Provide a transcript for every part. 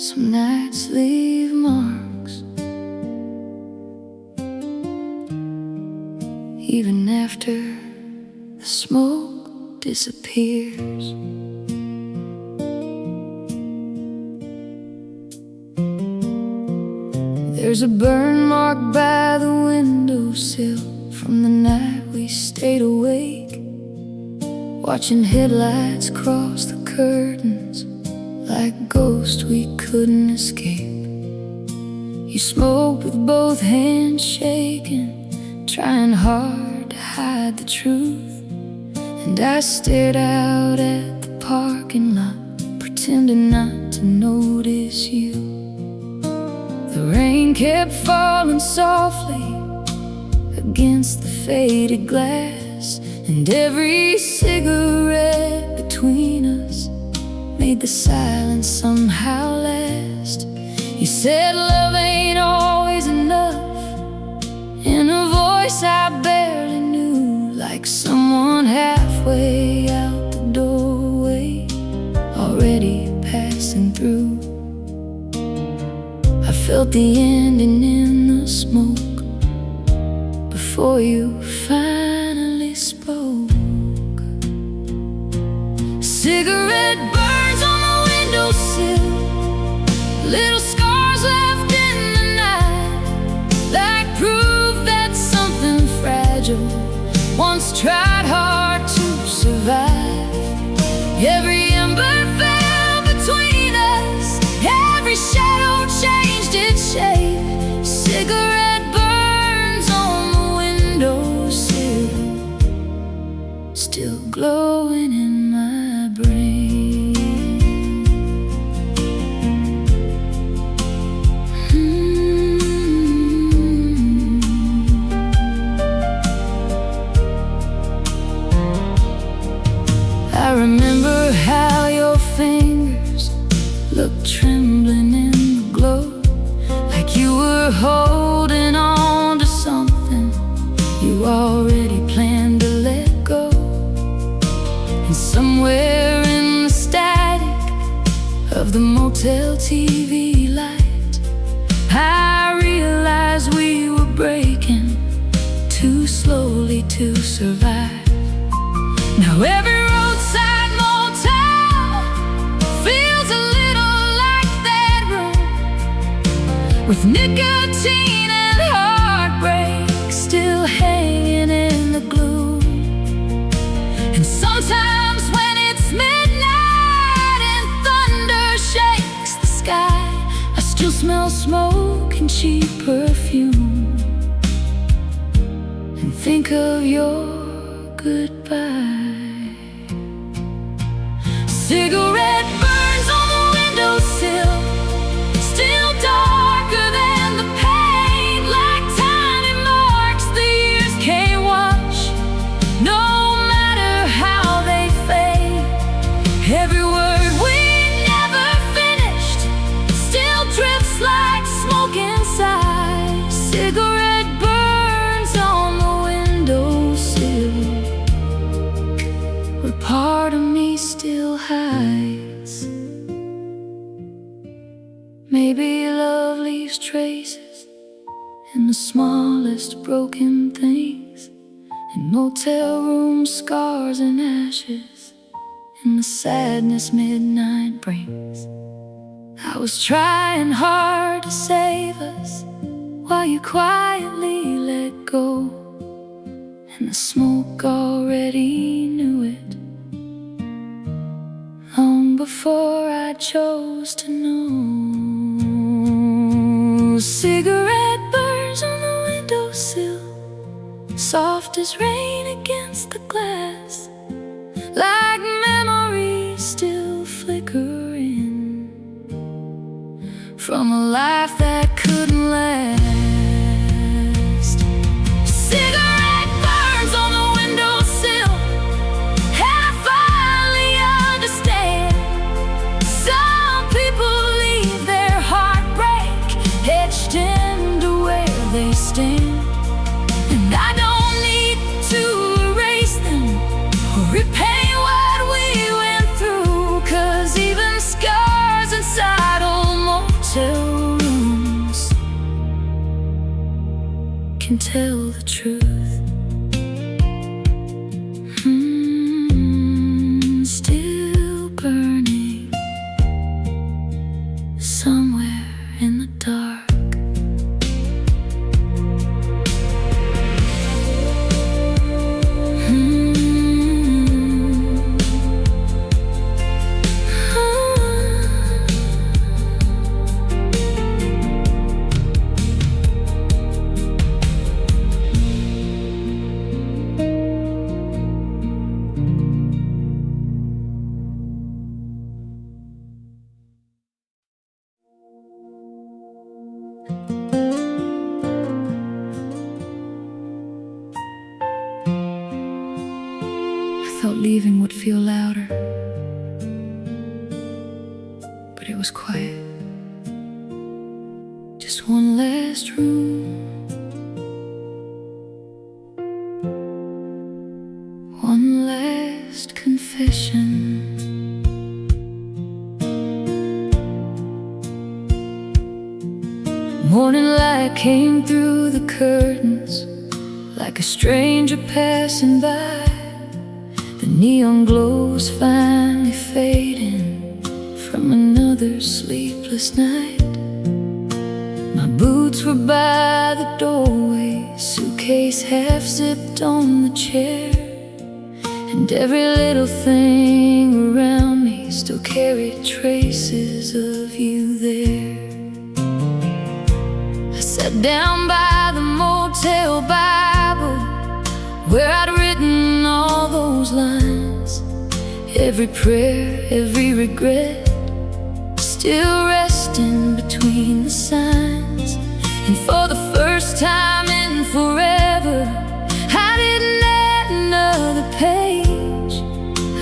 Some nights leave marks, even after the smoke disappears. There's a burn mark by the windowsill from the night we stayed awake, watching headlights cross the curtains like ghosts we couldn't escape. You smoked with both hands shaking, trying hard to hide the truth, and I stared out at the parking lot, pretending not to notice you. The rain kept falling softly against the faded glass, and every cigarette between us made the silence somehow last. You said love ain't always enough, in a voice I barely knew, like someone halfway out the doorway, already passing through. I felt the ending in the smoke before you finally spoke. Cigarette burns on the windowsill, little scars left in the night, like proof that something fragile once tried hard to survive. Every ember fell between us, every shadow changed its shape. Cigarette burns on the windowsill, still glowing in my brain. I remember how your fingers looked trembling in the glow, like you were holding on to something you already planned to let go. And somewhere in the static of the motel TV light, I realized we were breaking too slowly to survive. Now every roadside motel feels a little like that room, with nicotine and heartbreak still hanging in the gloom. And sometimes when it's midnight and thunder shakes the sky, I still smell smoke and cheap perfume, and think of your goodbye. Cigarette burns on the windowsill, still darker than the pain, like tiny marks the years can't wash, no matter how they fade. Every word we never finished still drifts like smoke inside. Cigarette burns on the windowsill, where part of me still hides. Maybe love leaves traces in the smallest broken things, in motel room scars and ashes, in the sadness midnight brings. I was trying hard to save us while you quietly let go, and the smoke already knew it long before I chose to know. Cigarette burns on the windowsill, soft as rain against the glass, like memories still flickering from a life that couldn't last. Cigarette burns on the windowsill, and I finally understand. Some people leave their heartbreak etched into where they stand, and I don't need to erase them or repay what we went through, 'cause even scars inside almost tell the truth. Still burning somewhere in the dark. I thought leaving would feel louder, but it was quiet. Just one last room, one last confession. Morning light came through the curtains like a stranger passing by. The neon glow was finally fading from another sleepless night. My boots were by the doorway, suitcase half zipped on the chair, and every little thing around me still carried traces of you there. I sat down by the motel Bible where I'd written all those lines. Every prayer, every regret, still resting between the signs. And for the first time in forever, I didn't add another page.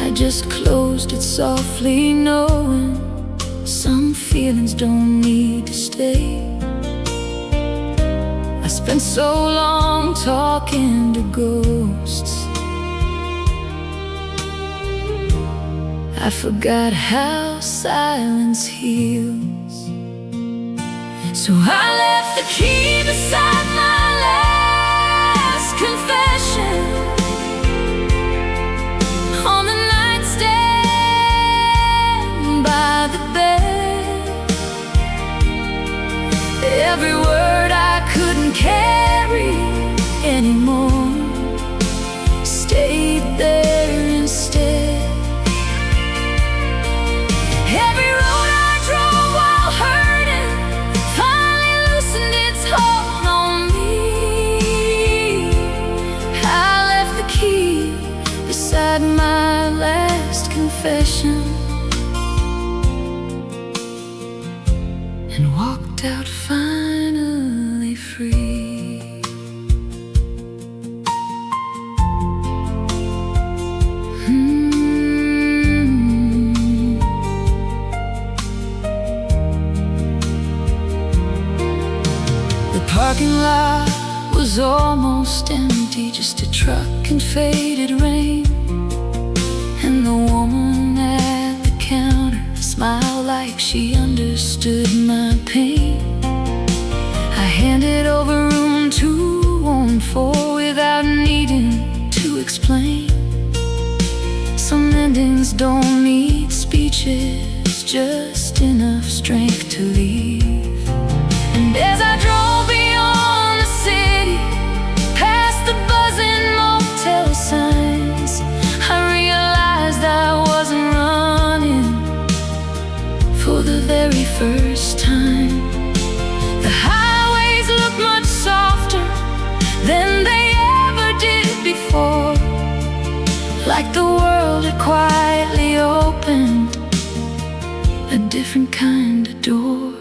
I just closed it softly, knowing some feelings don't need to stay. I spent so long talking to ghosts, I forgot how silence heals. So I left the key beside my last confession on the nightstand by the bed. Every word I couldn't carry anymore stayed there instead. Every road I drove while hurting finally loosened its hold on me. I left the key beside my last confession and walked out finally free. The parking lot was almost empty, just a truck and faded rain. And the woman at the counter smiled like she understood my pain. I handed over room 214 without needing to explain. Some endings don't need speeches, just enough strength to leave. And as I drove beyond the city, past the buzzing motel signs, I realized I wasn't running for the very first time. The highways look much softer than they ever did before, like the world had quietly opened a different kind of door.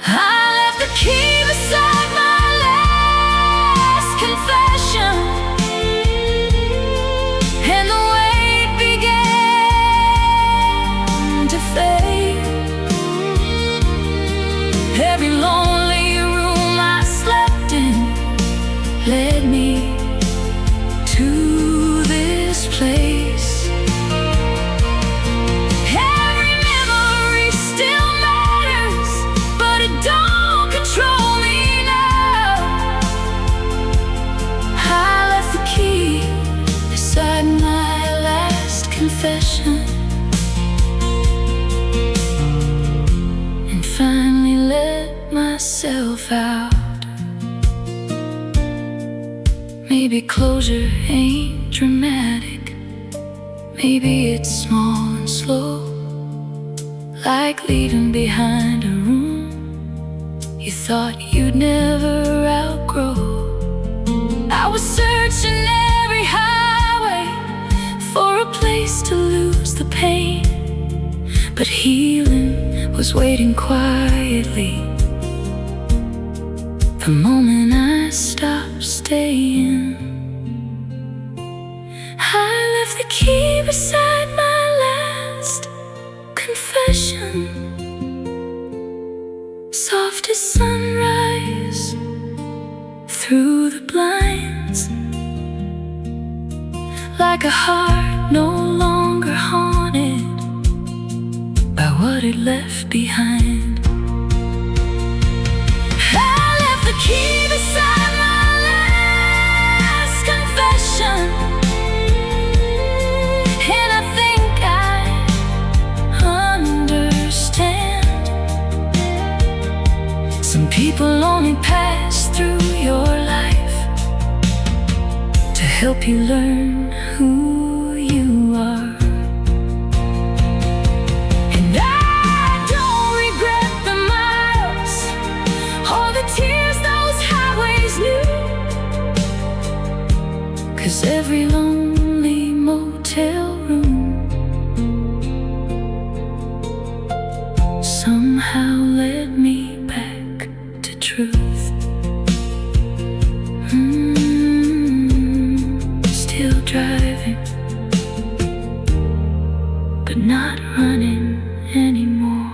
I left the key beside my last confession, and the weight began to fade. Every lonely room I slept in led me to this place. Every memory still matters, but it don't control me now. confession, and finally let myself out. Maybe closure ain't dramatic, maybe it's small and slow, like leaving behind a room you thought you'd never outgrow. I was searching every highway for a place to lose the pain, but healing was waiting quietly the moment I stopped staying. I left the key beside my last confession, soft as sunrise through the blinds, like a heart no longer haunted by what it left behind. I left the key beside my last confession, and I think I understand. Some people only pass through your life to help you learn who you are. And I don't regret the miles or the tears those highways knew, 'cause every lonely motel room somehow led me back to truth. Still driving, but not running anymore.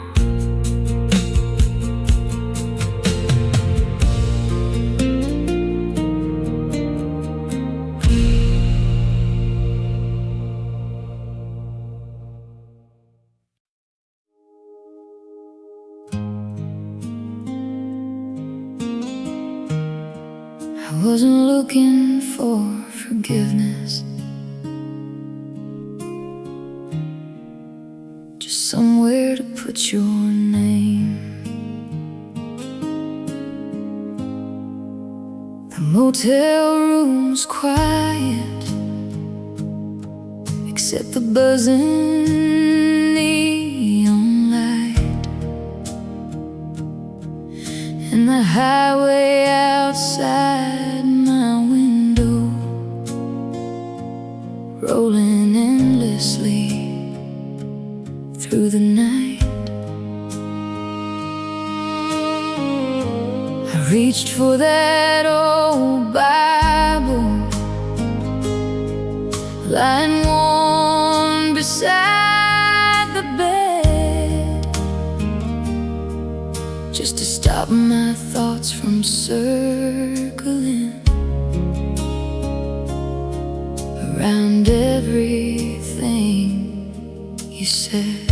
I wasn't looking for forgiveness, just somewhere to put your name. The motel room's quiet, except the buzzing neon light, and the highway outside my window, rolling endlessly through the night. I reached for that old Bible, lying worn beside the bed, just to stop my thoughts from circling around everything you said.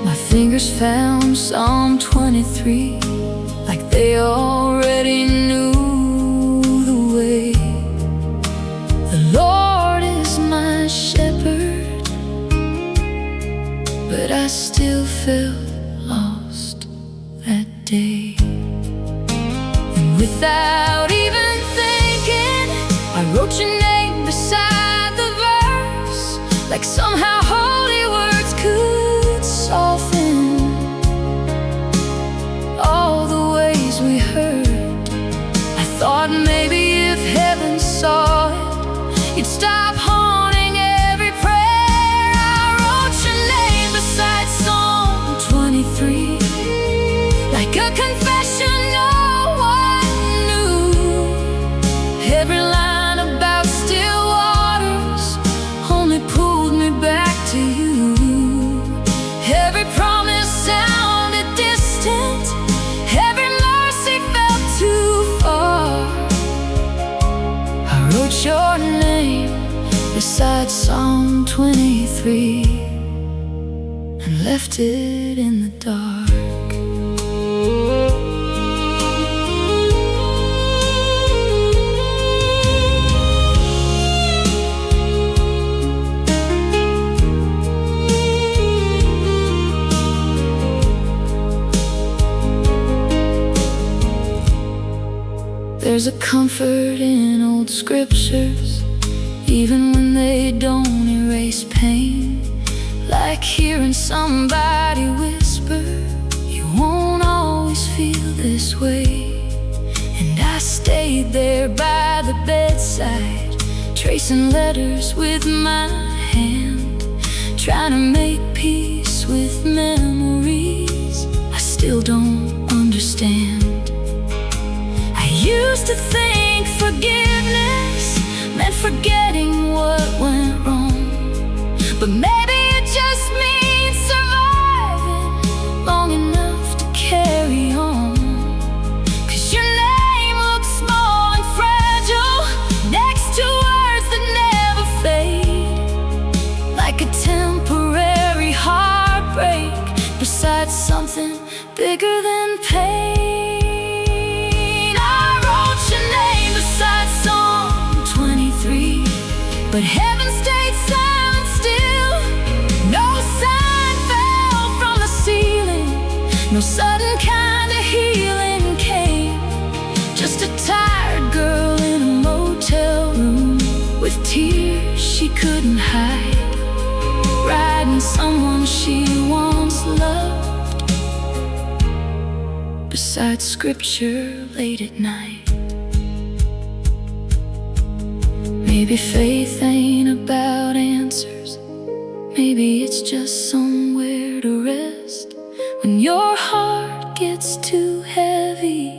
My fingers found Psalm 23, like they already knew the way. The Lord is my shepherd, but I still felt lost that day. And without even thinking, I wrote your name beside the verse, like somehow holy words could soften all the ways we hurt. I thought maybe if heaven saw it, you'd stop haunting every prayer. I wrote your name beside Psalm 23, like a confession no one knew. Every line about still waters only pulled me back to you. Every promise sounded distant, every mercy felt too far. I wrote your name beside Psalm 23 and left it in the dark. There's a comfort in old scriptures, even when they don't erase pain. Like hearing somebody whisper, you won't always feel this way. And I stayed there by the bedside, tracing letters with my hand, trying to make peace with memories I still don't understand. I used to think forgiveness meant forgetting what went wrong, but maybe it just means surviving long enough to carry on. 'Cause your name looks small and fragile next to words that never fade, like a temporary heartbreak beside something bigger than pain. I wrote your name beside Psalm 23, but heaven stayed silent still. No sign fell from the ceiling, no sudden kind of healing came. Just a tired girl in a motel room with tears she couldn't hide, riding someone she once loved beside scripture late at night. Maybe faith ain't about answers, maybe it's just somewhere to rest when your heart gets too heavy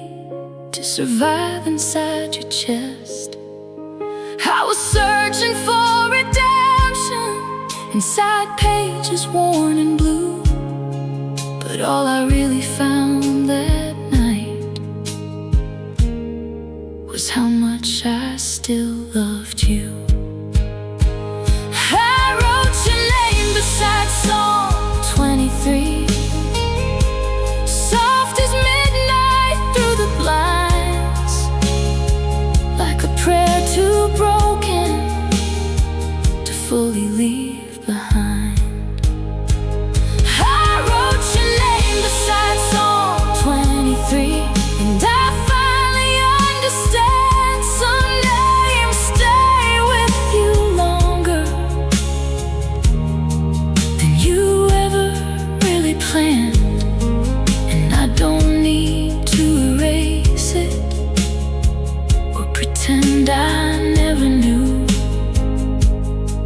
to survive inside your chest. I was searching for redemption inside pages worn and blue, but all I really found that night was how much I still loved you. I wrote your name beside Psalm 23, soft as midnight through the blinds, like a prayer too broken to fully leave behind. I wrote your name beside Psalm 23, and I finally understand some names stay with you longer than you ever really planned. And I don't need to erase it or pretend I never knew,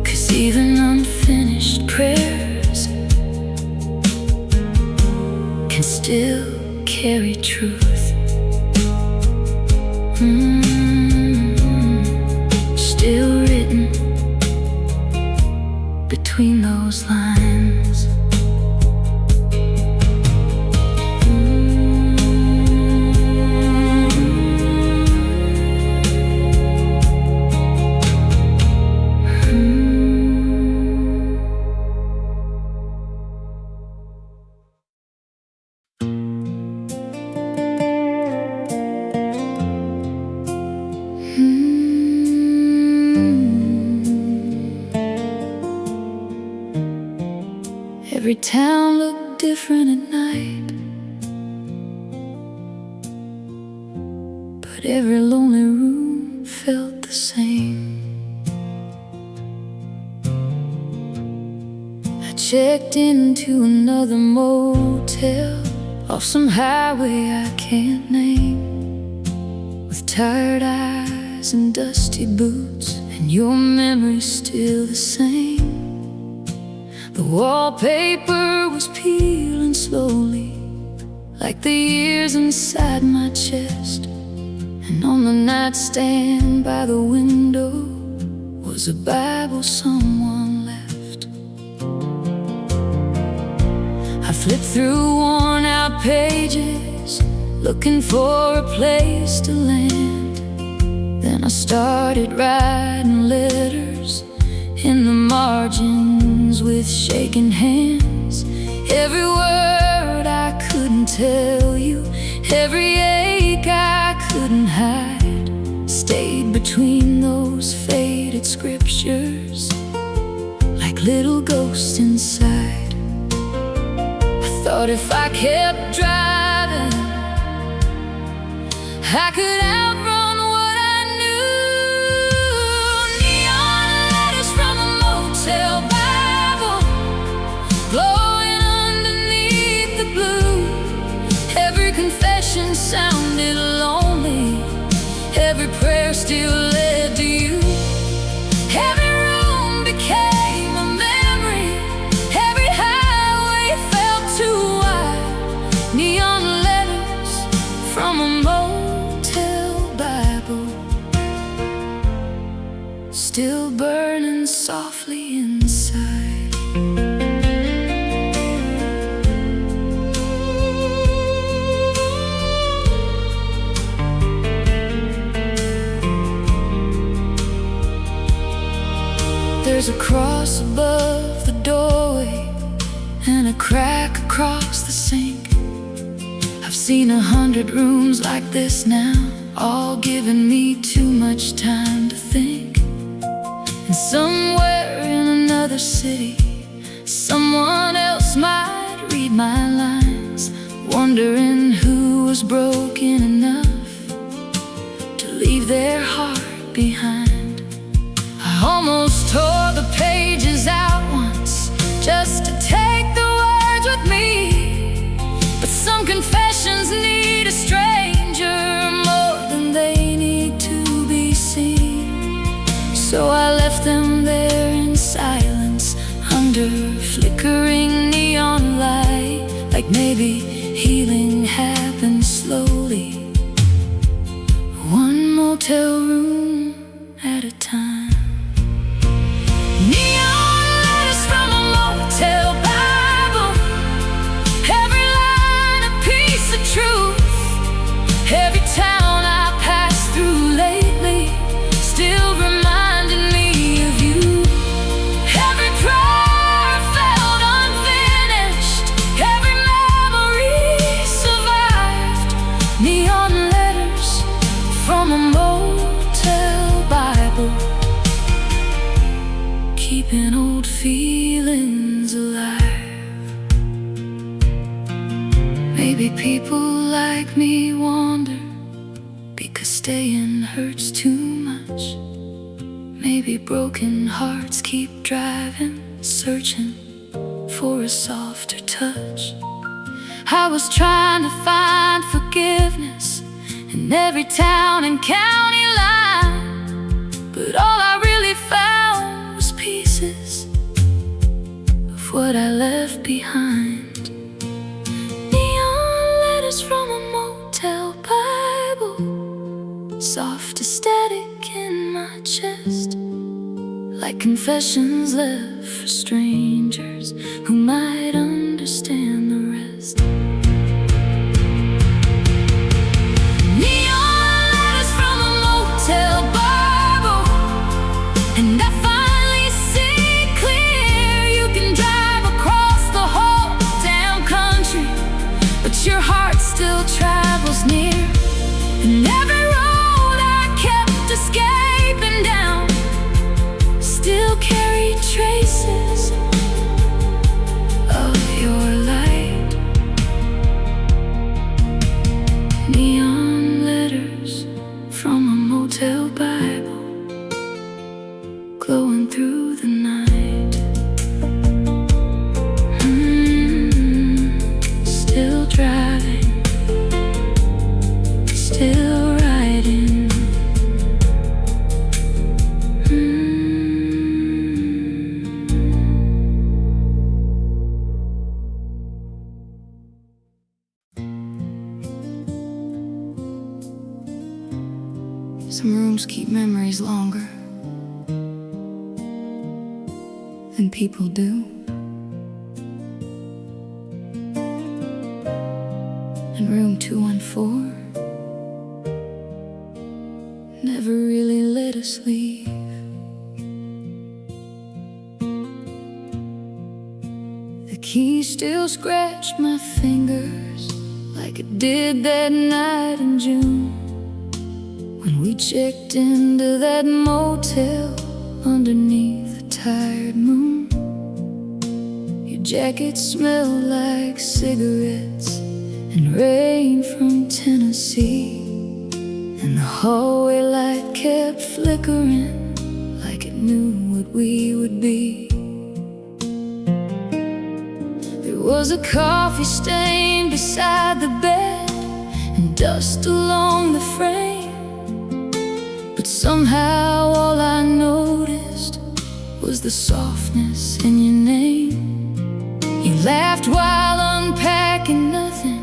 'cause even unfinished prayers can still carry truth. Still written between those lines. Every town looked different at night, but every lonely room felt the same. I checked into another motel off some highway I can't name, with tired eyes and dusty boots, and your memory's still the same. The wallpaper was peeling slowly, like the years inside my chest. And on the nightstand by the window was a Bible someone left. I flipped through worn out pages, looking for a place to land. Then I started writing letters in the margins with shaking hands. Every word I couldn't tell you, every ache I couldn't hide, stayed between those faded scriptures like little ghosts inside. I thought if I kept driving, I could outrun still led to you. Every room became a memory, every highway felt too wide. Neon letters from a motel Bible, still burning softly inside. There's a cross above the doorway and a crack across the sink. I've seen 100 rooms like this now, all giving me too much time to think. And somewhere in another city, someone else might read my lines, wondering who was broken enough to leave their heart behind. I almost tore the pages out once, just to take the words with me. But some confessions need a stranger more than they need to be seen. So I left them there in silence, under flickering neon light, like maybe healing happened slowly, one motel room at a time. Neon letters from a motel Bible, every line a piece of truth. Every town I passed through lately still reminded me of you. Every prayer felt unfinished, every memory survived. Neon letters from a motel Bible, keeping old feelings alive. Maybe people like me wander because staying hurts too much. Maybe broken hearts keep driving, searching for a softer touch. I was trying to find forgiveness in every town and county line, but all I really found was pieces of what I left behind. Neon letters from a motel Bible, soft as static in my chest, like confessions left for strangers who might understand the rest. Neon letters from a motel Bible, and I finally see clear. You can drive across the whole damn country, but your heart still travels near. And every road I kept escaping down still carry traces of your light. Neon letters from a motel Bible, glowing through the night. Still driving, still riding. Some rooms keep memories longer than people do. And room 214 never really let us leave. The key still scratched my fingers like it did that night in June, when we checked into that motel underneath a tired moon. Your jacket smelled like cigarettes and rain from Tennessee, and the hallway light kept flickering like it knew what we would be. There was a coffee stain beside the bed and dust along the frame, But somehow all I noticed was the softness in your name. You laughed while unpacking nothing,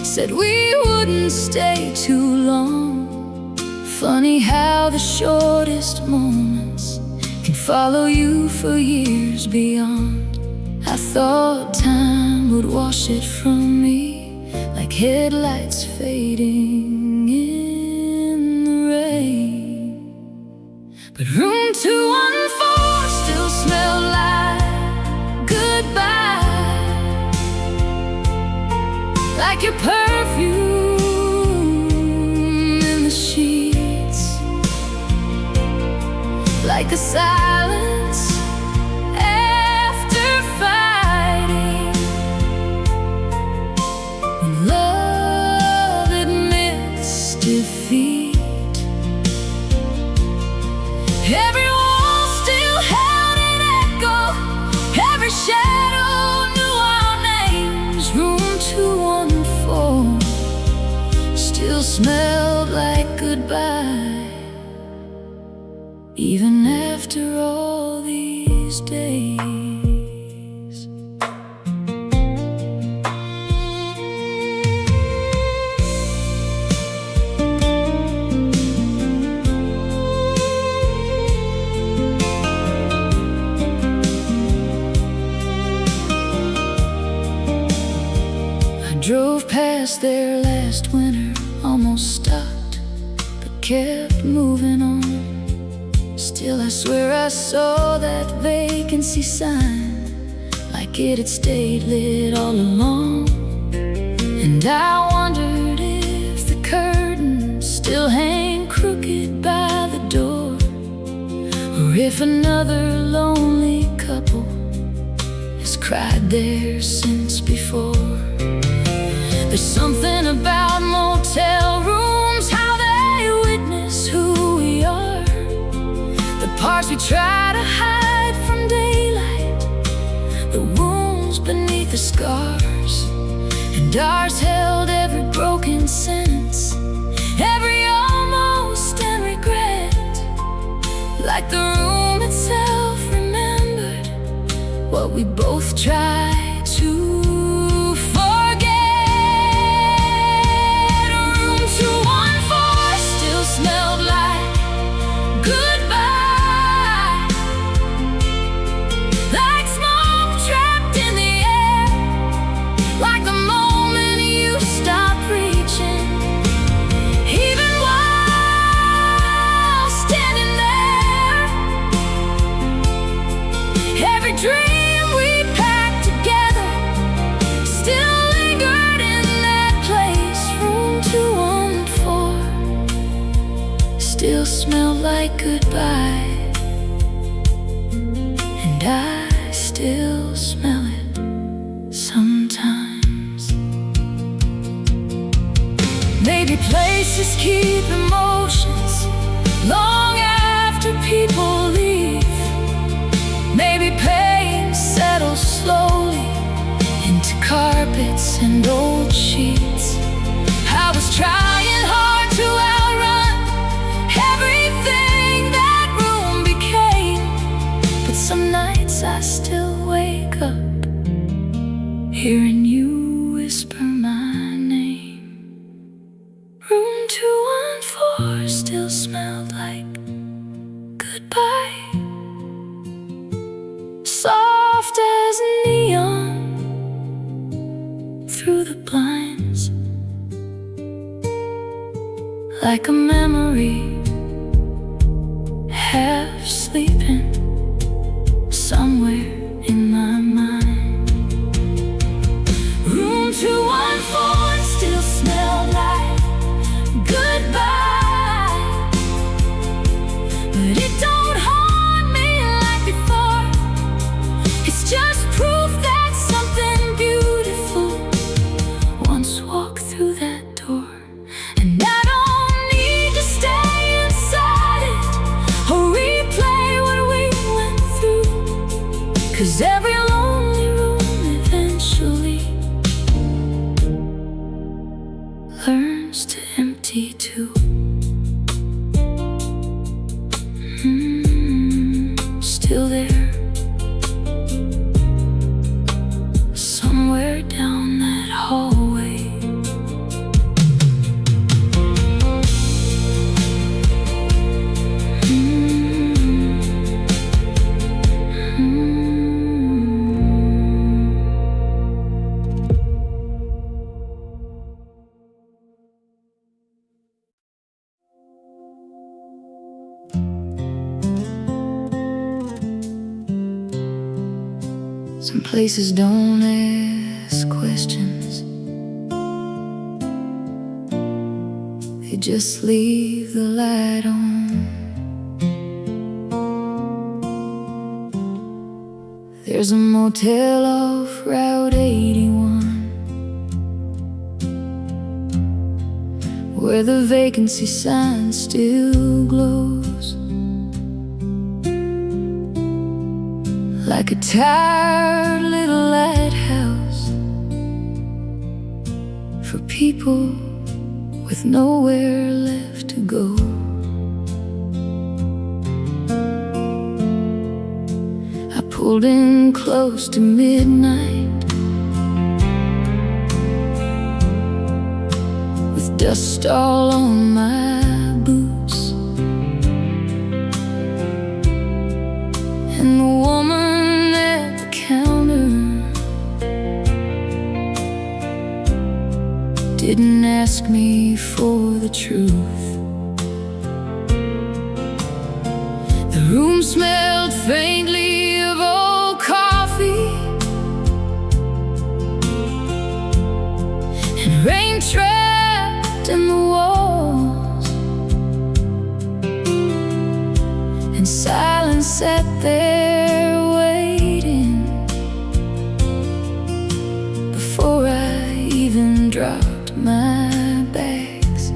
said we wouldn't stay too long. Funny how the shortest moments can follow you for years beyond. I thought time would wash it from me, like headlights fading in the rain. But room 214 still smelled like goodbye, like your perfume in the sheets, like a silence after fighting, when love admits defeat. Every wall still held an echo, every shadow knew our names. Room 214 still smelled like goodbye, even after all these days. Drove past there last winter, almost stopped, but kept moving on. Still I swear I saw that vacancy sign, like it had stayed lit all along. And I wondered if the curtains still hang crooked by the door, or if another lonely couple has cried there since before. There's something about motel rooms, how they witness who we are, the parts we try to hide from daylight, the wounds beneath the scars. And ours held every broken sentence, every almost and regret, like the room itself remembered what we both tried to. Smelled like goodbye, like smoke trapped in the air, like the moment you stopped reaching, even while standing there. Every dream we packed together still lingered in that place. Room 214 still smelled like goodbye, and I still smell it sometimes. Maybe places keep emotions long after people leave. Maybe pain settles slowly into carpets and old sheets. I was trying hard to outrun everything that room became, but some nights I still wake up hearing you whisper my name. Room 214 still smelled like goodbye, soft as neon through the blinds, like a memory half sleeping somewhere in my mind. Room 214 still smelled like goodbye, but it don't haunt me like before. It's just proof that something beautiful once walked through that door. And I don't need to stay inside it or replay what we went through, 'cause every lonely room eventually learns to empty too. still there, somewhere down that hallway. Some places don't ask questions, they just leave the light on. There's a motel off Route 81 where the vacancy sign still glows, like a tired little lighthouse for people with nowhere left to go. I pulled in close to midnight with dust all on my boots, and the woman at the counter didn't ask me for the truth. The room smelled faintly of old coffee and rain trapped in the walls, and silence sat there waiting before I even dropped my bags.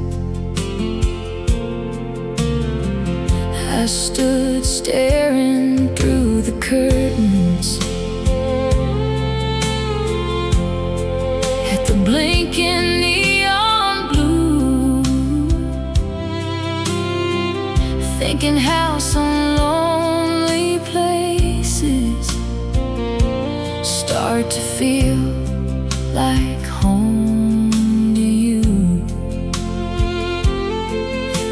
I stood staring through the curtains at the blinking neon blue, thinking how some lonely places start to feel like home to you.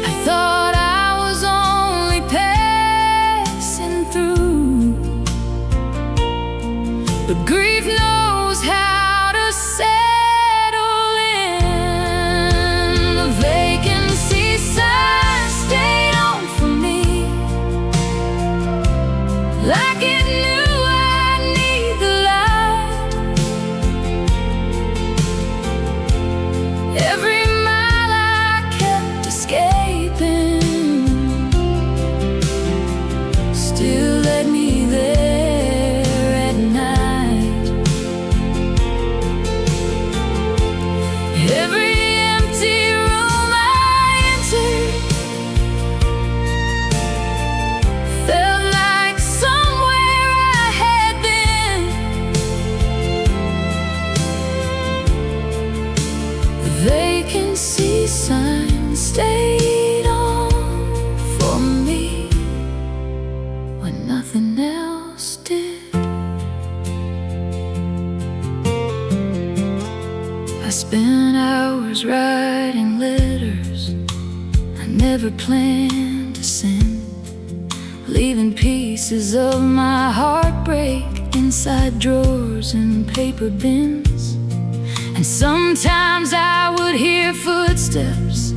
I thought I was only passing through, but grief knows how to settle in. The vacancy sign stayed on for me, like it knew I need the light. Every mile I kept escaping still led me there at night. Every empty room I entered felt like somewhere I had been. The vacancy sign stayed on for me when nothing else did. I spent hours writing letters I never planned to send, leaving pieces of my heartbreak inside drawers and paper bins. And sometimes I would hear footsteps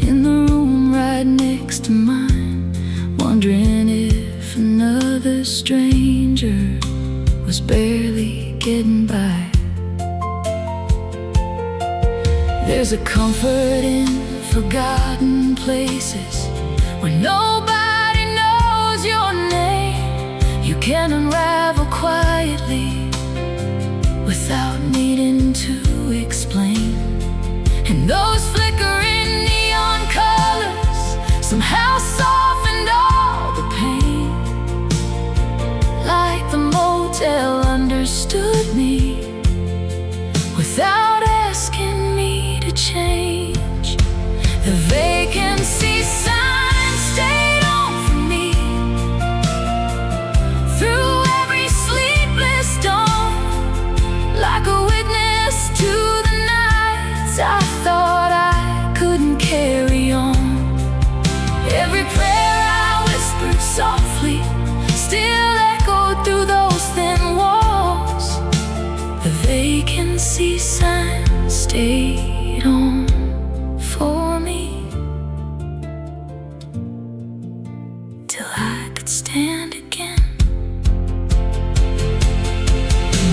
in the room right next to mine, wondering if another stranger was barely getting by. There's a comfort in forgotten places where nobody knows your name. You can unravel quietly without needing to explain. And those flickering neon colors somehow softened all the pain, like the motel understood me without asking me to change. The vacancy sign stayed on for me could stand again.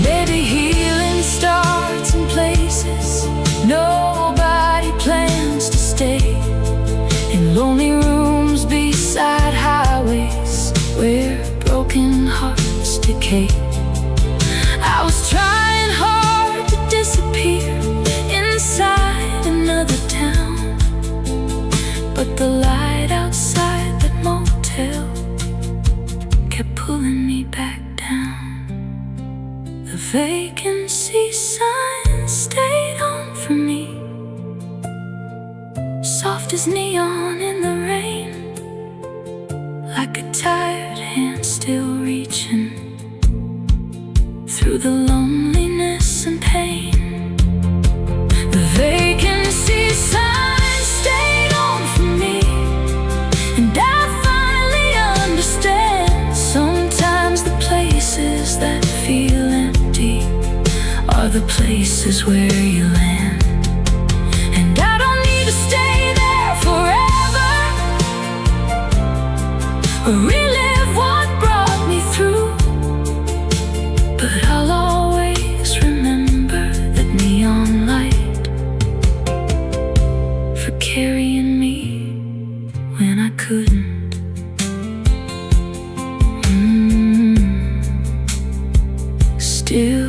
Baby, healing starts in places nobody plans to stay, in lonely rooms beside highways where broken hearts decay. I was trying hard to disappear inside another town, but the light outside that motel kept pulling me back down. The vacancy sign stayed on for me, soft as neon in the rain, like a tired hand still reaching through the loneliness and pain. The vacancy sign stayed on for me, and I finally understand. Sometimes the places that feel empty are the places where you land. And I don't need to stay there forever or relive what brought me through, but I'll always remember that neon light for carrying me when I couldn't. Still